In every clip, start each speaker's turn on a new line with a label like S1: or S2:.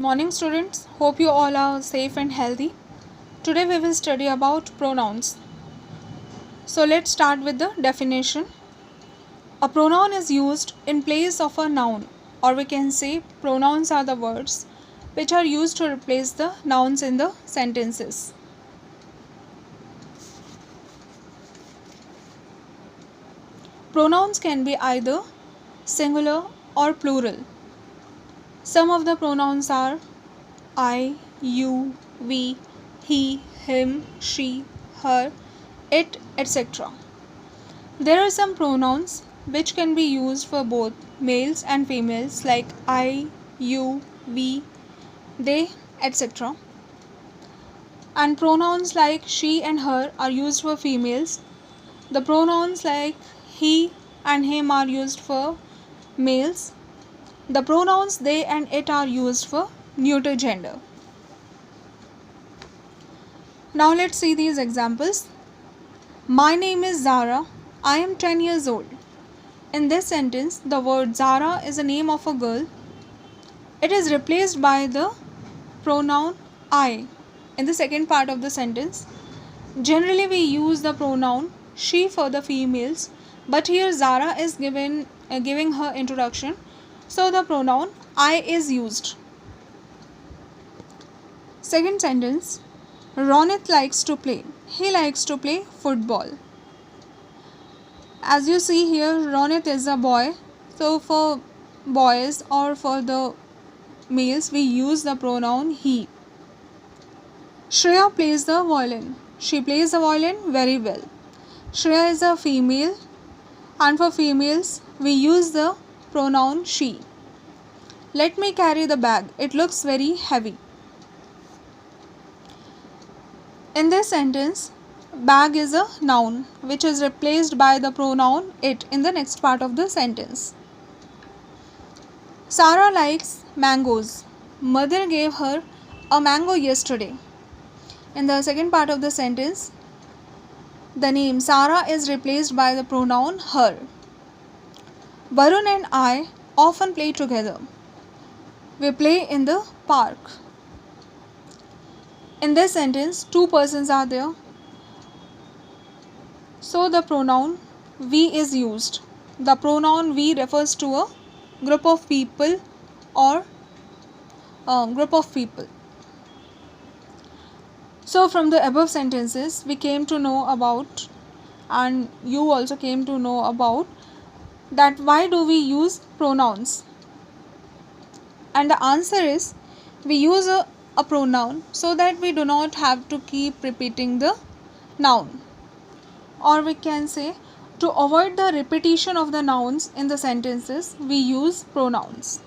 S1: Morning students, hope you all are safe and healthy. Today we will study about pronouns. So let's start with the definition. A pronoun is used in place of a noun, or we can say pronouns are the words which are used to replace the nouns in the sentences. Pronouns can be either singular or plural. Some of the pronouns are I, you, we, he, him, she, her, it, etc. There are some pronouns which can be used for both males and females like I, you, we, they, etc. And pronouns like she and her are used for females. The pronouns like he and him are used for males. The pronouns they and it are used for neuter gender. Now let's see these examples. My name is Zara. I am 10 years old. In this sentence, the word Zara is the name of a girl. It is replaced by the pronoun I in the second part of the sentence. Generally, we use the pronoun she for the females, but here Zara is giving her introduction, so the pronoun I is used. Second sentence, Ronit likes to play. He likes to play football. As you see here, Ronit is a boy. So for boys or for the males, we use the pronoun he. Shreya plays the violin. She plays the violin very well. Shreya is a female, and for females, we use the pronoun she. Let me carry the bag. It looks very heavy. In this sentence, bag is a noun which is replaced by the pronoun it in the next part of the sentence. Sarah likes mangoes. Mother gave her a mango yesterday. In the second part of the sentence, the name Sarah is replaced by the pronoun her. Varun and I often play together. We play in the park. In this sentence, two persons are there. So the pronoun we is used. The pronoun we refers to a group of people or group of people. So from the above sentences, we came to know about, and you also came to know about, that why do we use pronouns? And the answer is, we use a pronoun so that we do not have to keep repeating the noun. Or we can say, to avoid the repetition of the nouns in the sentences, we use pronouns.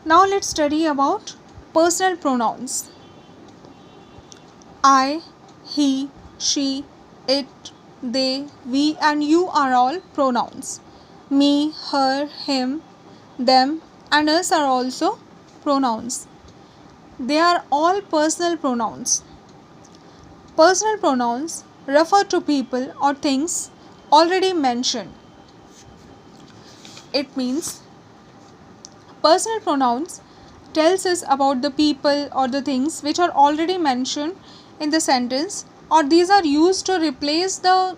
S1: Now let's study about personal pronouns. I, he, she, it, they, we and you are all pronouns. Me, her, him, them and us are also pronouns. They are all personal pronouns. Personal pronouns refer to people or things already mentioned. It means personal pronouns tells us about the people or the things which are already mentioned in the sentence, or these are used to replace the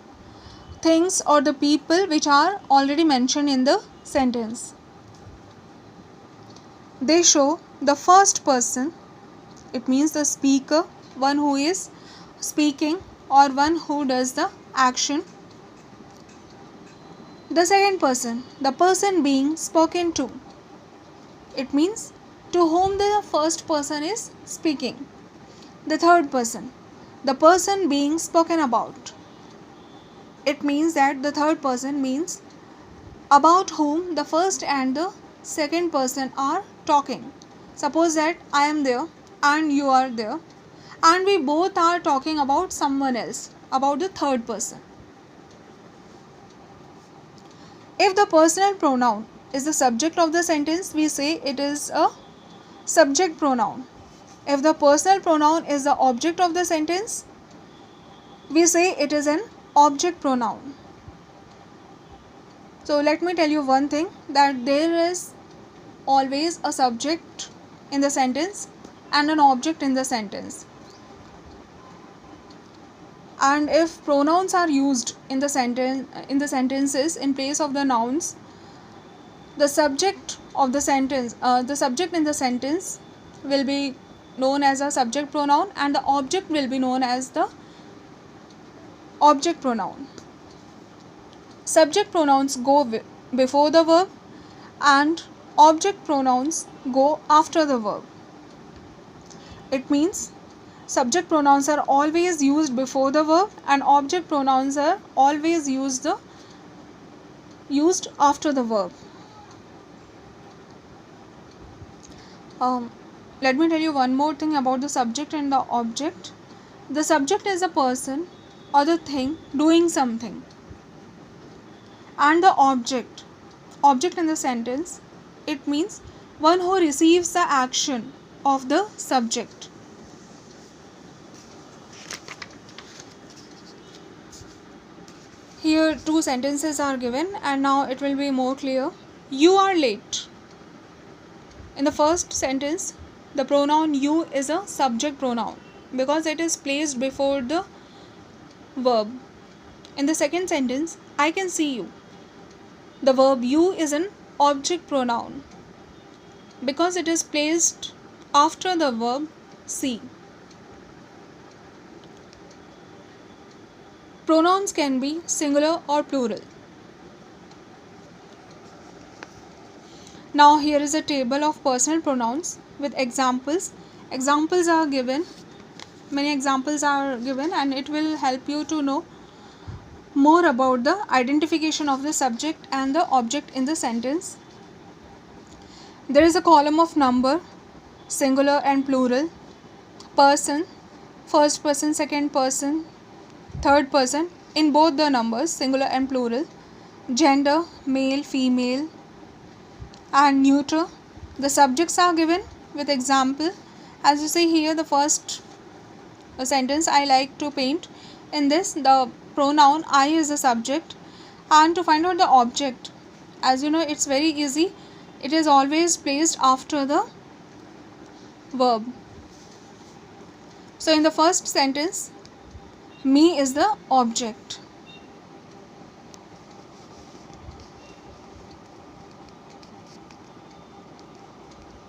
S1: things or the people which are already mentioned in the sentence. They show the first person. It means the speaker, one who is speaking or one who does the action. The second person, the person being spoken to. It means to whom the first person is speaking. The third person, the person being spoken about. It means that the third person means about whom the first and the second person are talking. Suppose that I am there and you are there, and we both are talking about someone else, about the third person. If the personal pronoun is the subject of the sentence, we say it is a subject pronoun. If the personal pronoun is the object of the sentence, we say it is an object pronoun. So let me tell you one thing, that there is always a subject in the sentence and an object in the sentence. And if pronouns are used in the sentences in place of the nouns, the subject of the sentence, the subject in the sentence will be known as a subject pronoun, and the object will be known as the object pronoun. Subject pronouns go before the verb and object pronouns go after the verb. It means subject pronouns are always used before the verb and object pronouns are always used after the verb. Let me tell you one more thing about the subject and the object. The subject is a person or the thing doing something, and the object in the sentence, it means one who receives the action of the subject. Here two sentences are given and now it will be more clear. You are late. In the first sentence, the pronoun you is a subject pronoun because it is placed before the verb. In the second sentence, I can see you. The verb you is an object pronoun because it is placed after the verb see. Pronouns can be singular or plural. Now here is a table of personal pronouns with examples. Examples are given. Many examples are given and it will help you to know more about the identification of the subject and the object in the sentence. There is a column of number, singular and plural, person, first person, second person, third person in both the numbers, singular and plural, gender, male, female, and neuter. The subjects are given with example. As you see here, the first sentence I like to paint. In this, the pronoun I is the subject, and to find out the object, as you know, it's very easy. It is always placed after the verb. So in the first sentence, me is the object.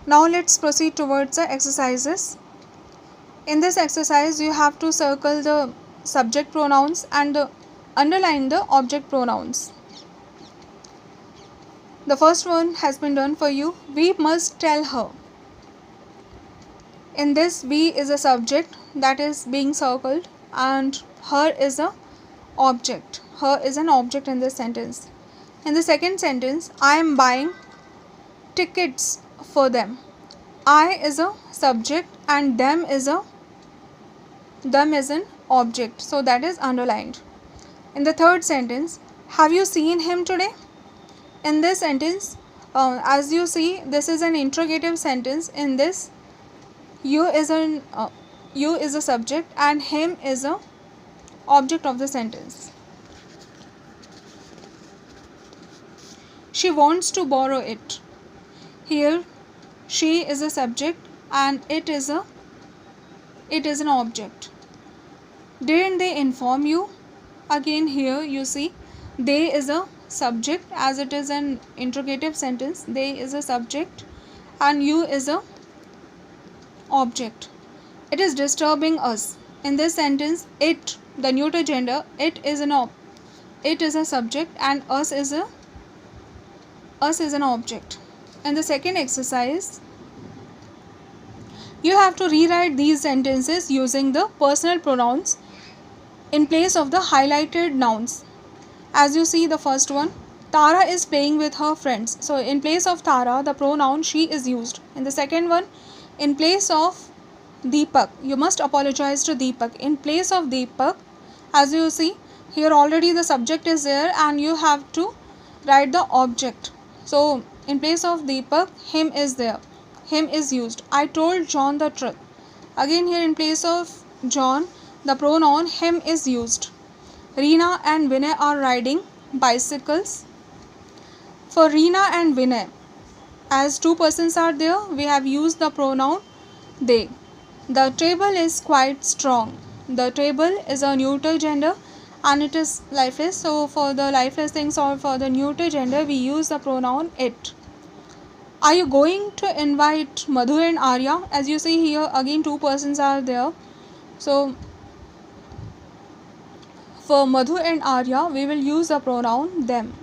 S1: Now let's proceed towards the exercises. In this exercise, you have to circle the subject pronouns and underline the object pronouns. The first one has been done for you. We must tell her. In this, we is a subject that is being circled and her is a object. Her is an object in this sentence. In the second sentence, I am buying tickets for them. I is a subject and them is an object, so that is underlined. In the third sentence, have you seen him today? In this sentence, as you see, this is an interrogative sentence. In this, you is a subject and him is a object of the sentence. She wants to borrow it. Here, she is a subject and it is an object. Didn't they inform you? Again here you see they is a subject, as it is an interrogative sentence. They is a subject and you is a object. It is disturbing us. In this sentence, it, the neuter gender, it is a subject and us is an object. In the second exercise, you have to rewrite these sentences using the personal pronouns in place of the highlighted nouns. As you see, the first one, Tara is playing with her friends. So in place of Tara, the pronoun she is used. In the second one, in place of Deepak, you must apologize to Deepak. In place of Deepak, as you see, here already the subject is there and you have to write the object. So in place of Deepak, him is there. Him is used. I told John the truth. Again here in place of John, the pronoun him is used. Reena and Vinay are riding bicycles. For Reena and Vinay, As two persons are there, we have used the pronoun they. The table is quite strong. The table is a neuter gender and it is lifeless. So for the lifeless things or for the neuter gender, we use the pronoun it. Are you going to invite Madhu and Arya? As you see here, again two persons are there. So for Madhu and Arya, we will use the pronoun them.